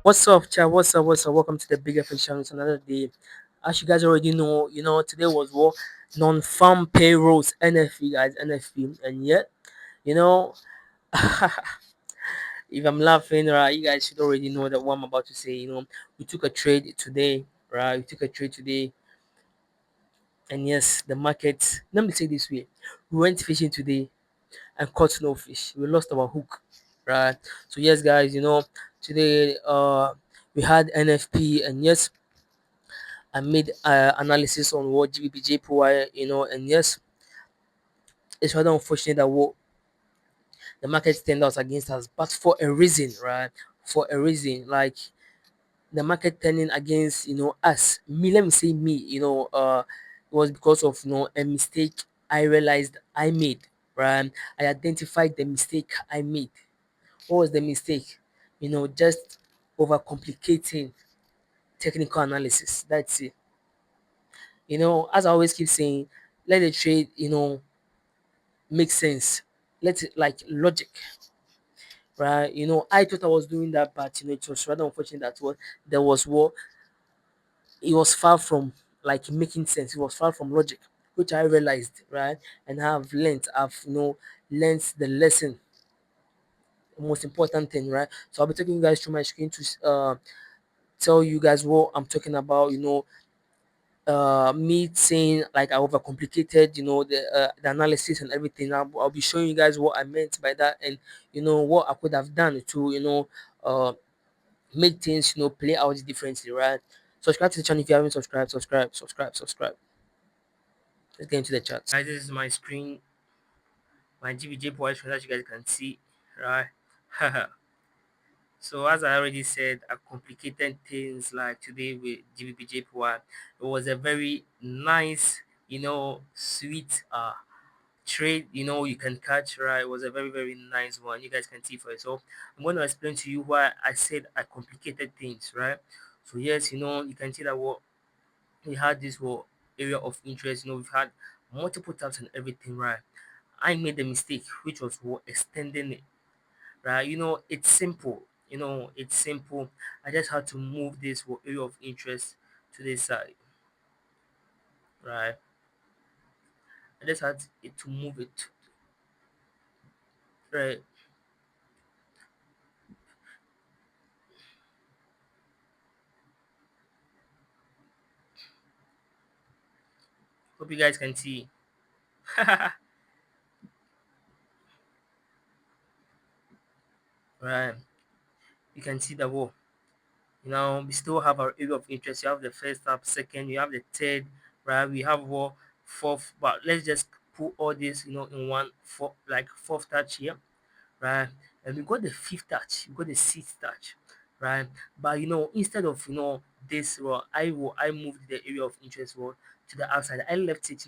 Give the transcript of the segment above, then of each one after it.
What's up, chat? What's up? What's up? Welcome to the Big FX channel. It's another day. As you guys already know, today was what non-farm payrolls NFP, guys, NFP, and yet, you know, if I'm laughing, right, you guys should already know that what I'm about to say. We took a trade today, right? We took a trade today, and yes, the market. Let me say this way: we went fishing today and caught no fish. We lost our hook, right? So yes, guys, today we had NFP, and yes, I made analysis on what GBPJPY, and yes, it's rather unfortunate that what the market turned out against us, but for a reason, right? For a reason, like the market turning against us. Me, let me say me, it was because of a mistake I realized I made, right? I identified the mistake I made. What was the mistake? Just overcomplicating technical analysis. That's it. As I always keep saying, let the trade, make sense. Let it like logic, right? I thought I was doing that, but it was rather unfortunate that what there was what it was far from like making sense. It was far from logic, which I realized, right? And I've learned the lesson, the most important thing, right? So I'll be taking you guys through my screen to tell you guys what I'm talking about. Me saying like I overcomplicated, the analysis and everything. I'll be showing you guys what I meant by that, and what I could have done to make things play out differently, right? Subscribe to the channel if you haven't subscribed. Subscribe. Let's get into the chat. Guys, this is my screen, my GBJPY screen that you guys can see, right? So as I already said, I complicated things like today with GBPJPY. It was a very nice, sweet trade, you can catch, right? It was a very, very nice one. You guys can see for yourself. I'm going to explain to you why I said I complicated things, right? So yes, you can see that what we had this whole area of interest, we've had multiple taps and everything, right? I made a mistake, which was what extending it, right? It's simple. It's simple. I just had to move this whole area of interest to this side, right? I just had it to move it, right? Hope you guys can see. Right, you can see the wall. We still have our area of interest. You have the first tab, second, you have the third, right? We have what fourth, but let's just put all this, in one four, like fourth touch here, right? And we got the fifth touch, we got the sixth touch, right? But instead of this I moved the area of interest to the outside. I left it,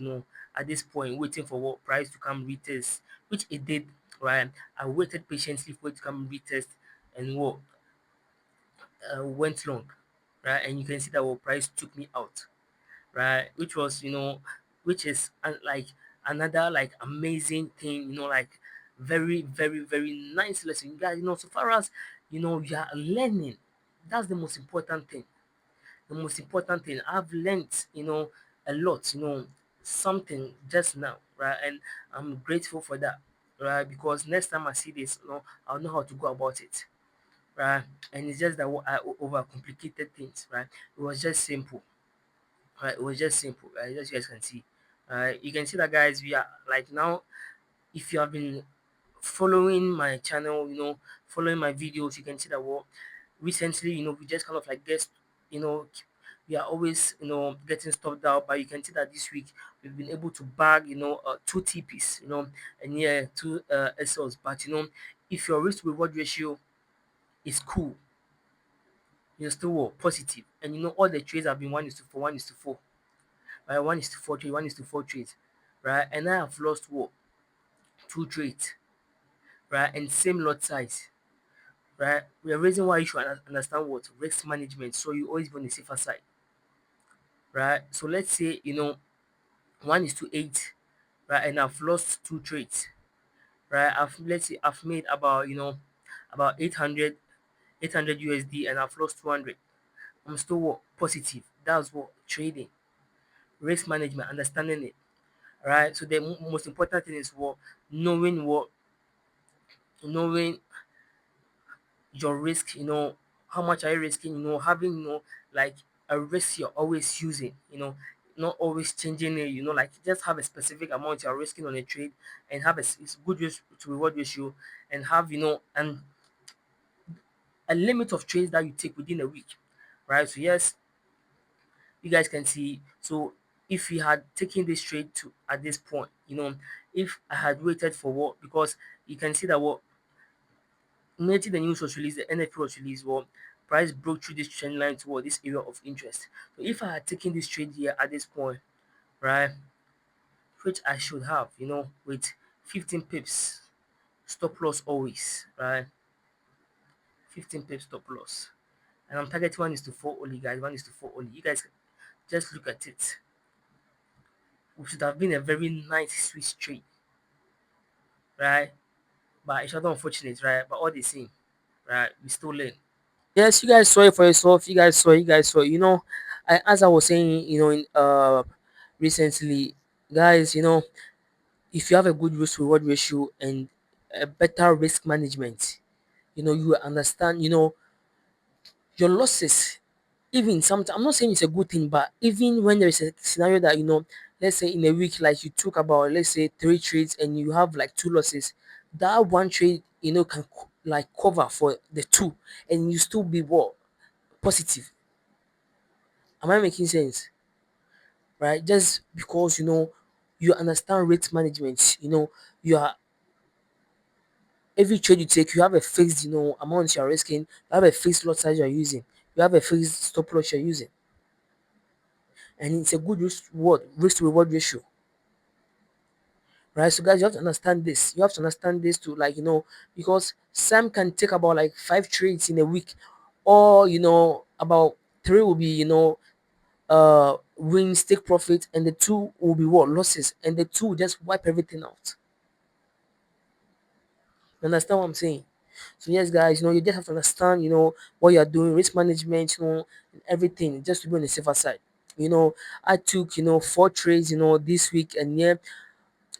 at this point, waiting for what price to come retest, which it did, right? I waited patiently for it to come retest, and what went long, right? And you can see that what price took me out, right? Which was, which is like another like amazing thing, like very, very, very nice lesson. You guys, so far as you are learning, that's the most important thing. The most important thing I've learned, a lot, something just now, right? And I'm grateful for that, right? Because next time I see this, I'll know how to go about it, right? And it's just that I overcomplicated things, right? It was just simple, right? It was just simple, right? As you guys can see, right? You can see that, guys. We are like now. If you have been following my channel, following my videos, you can see that what recently, we just kind of like guess, you know, we are always, getting stopped out. But you can see that this week we've been able to bag, two TPs, and yeah, two SLs. But if your risk reward ratio is cool, you're still what, positive, and all the trades have been 1:4, 1:4, right? 1:4 trade, 1:4 trades, right? And I have lost what, two trades, right? And same lot size, right? The reason why you should understand what risk management, so you always be on the safer side, right? So let's say 1:8, right? And I've lost two trades, right? Let's say I've made about about 800, 800 USD and I've lost 200. I'm still what? Positive. That's what trading, risk management, understanding it, right? So the most important thing is what knowing your risk. How much are you risking? Having like a risk you're always using. Not always changing it. Like just have a specific amount you're risking on a trade, and have it's good risk to reward ratio, and have and a limit of trades that you take within a week, right? So yes, you guys can see. So if we had taken this trade to at this point, if I had waited for what, because you can see that what immediately the news was released, the NFP was released, price broke through this trend line toward this area of interest. So if I had taken this trade here at this point, right, which I should have, with 15 pips stop loss always, right? 15 pips stop loss. And I'm targeting 1:4 only, guys. 1:4 only. You guys just look at it. It should have been a very nice Swiss trade, right? But it's not unfortunate, right? But all the same, right? We still learn. Yes, you guys saw it for yourself. You guys saw it. As I was saying, in recently, guys, if you have a good risk reward ratio and a better risk management, you will understand, your losses. Even sometimes, I'm not saying it's a good thing, but even when there is a scenario that, let's say in a week, like you took about, let's say, three trades and you have like two losses, that one trade, can like cover for the two, and you still be what? Positive. Am I making sense? Right? Just because you understand risk management, you are every trade you take, you have a fixed, amount you're risking, you have a fixed lot size you're using, you have a fixed stop loss you're using, and it's a good risk to reward ratio. Right? So guys, you have to understand this. You have to understand this to, like, because Sam can take about like five trades in a week, or about three will be wins, take profit, and the two will be what? Losses, and the two will just wipe everything out. You understand what I'm saying? So yes, guys, you just have to understand, what you're doing, risk management, and everything, just to be on the safer side. I took, four trades, this week, and yeah,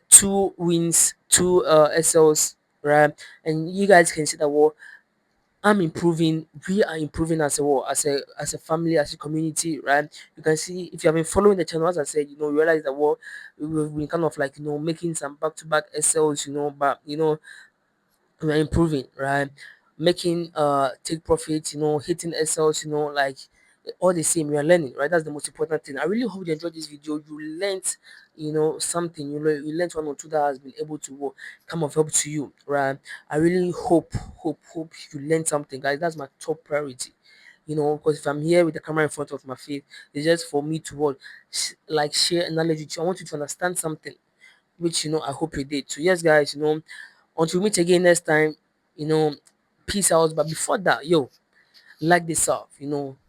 two wins, two SLs, right? And you guys can see that what I'm improving, we are improving as a as a family, as a community, right? You can see if you have been following the channel, as I said, you realize that what we've been kind of like making some back-to-back SLs, but we're improving, right? Making take profits, hitting SLs, like all the same, we are learning, right? That's the most important thing. I really hope you enjoyed this video. You learned, something, you learned one or two that has been able to come of help to you, right? I really hope you learned something, guys. That's my top priority. Because if I'm here with the camera in front of my face, it's just for me to like share knowledge with you. I want you to understand something, which I hope you did. So yes, guys, until we meet again next time, you know, peace out. But before that, yo, like this up,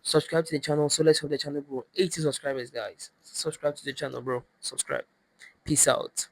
subscribe to the channel. So let's help the channel grow. 80 subscribers, guys. Subscribe to the channel, bro. Subscribe. Peace out.